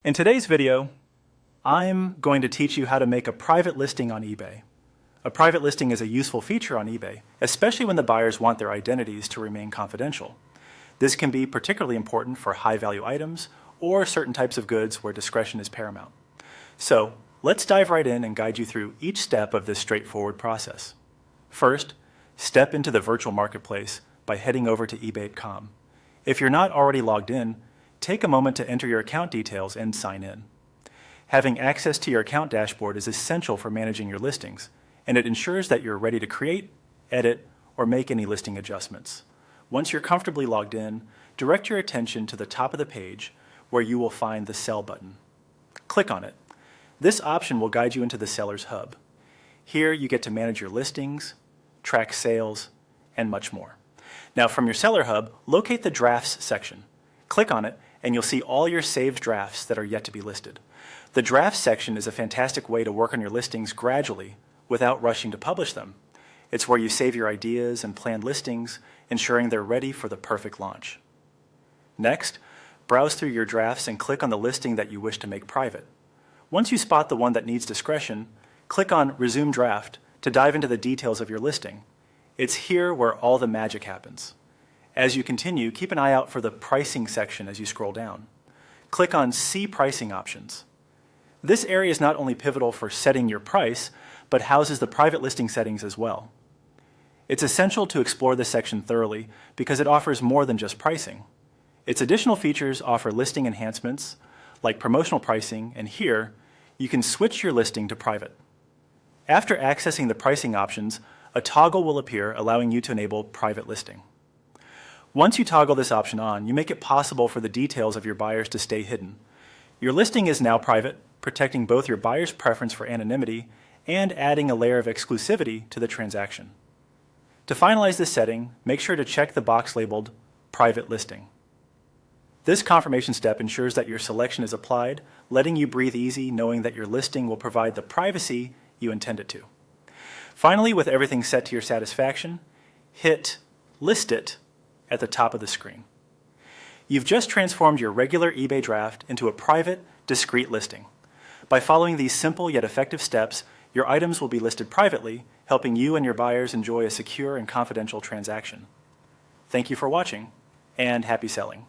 In today's video, I'm going to teach you how to make a private listing on eBay. A private listing is a useful feature on eBay, especially when the buyers want their identities to remain confidential. This can be particularly important for high-value items or certain types of goods where discretion is paramount. So, let's dive right in and guide you through each step of this straightforward process. First, step into the virtual marketplace by heading over to ebay.com. If you're not already logged in, take a moment to enter your account details and sign in. Having access to your account dashboard is essential for managing your listings, and it ensures that you're ready to create, edit, or make any listing adjustments. Once you're comfortably logged in, direct your attention to the top of the page where you will find the Sell button. Click on it. This option will guide you into the Seller's Hub. Here you get to manage your listings, track sales, and much more. Now from your Seller Hub, locate the Drafts section. Click on it and you'll see all your saved drafts that are yet to be listed. The Drafts section is a fantastic way to work on your listings gradually without rushing to publish them. It's where you save your ideas and plan listings, ensuring they're ready for the perfect launch. Next, browse through your drafts and click on the listing that you wish to make private. Once you spot the one that needs discretion, click on Resume Draft to dive into the details of your listing. It's here where all the magic happens. As you continue, keep an eye out for the Pricing section as you scroll down. Click on See Pricing Options. This area is not only pivotal for setting your price, but houses the private listing settings as well. It's essential to explore this section thoroughly because it offers more than just pricing. Its additional features offer listing enhancements like promotional pricing, and here you can switch your listing to private. After accessing the pricing options, a toggle will appear allowing you to enable private listing. Once you toggle this option on, you make it possible for the details of your buyers to stay hidden. Your listing is now private, protecting both your buyer's preference for anonymity and adding a layer of exclusivity to the transaction. To finalize this setting, make sure to check the box labeled Private Listing. This confirmation step ensures that your selection is applied, letting you breathe easy knowing that your listing will provide the privacy you intend it to. Finally, with everything set to your satisfaction, hit List It at the top of the screen. You've just transformed your regular eBay draft into a private, discreet listing. By following these simple yet effective steps, your items will be listed privately, helping you and your buyers enjoy a secure and confidential transaction. Thank you for watching, and happy selling.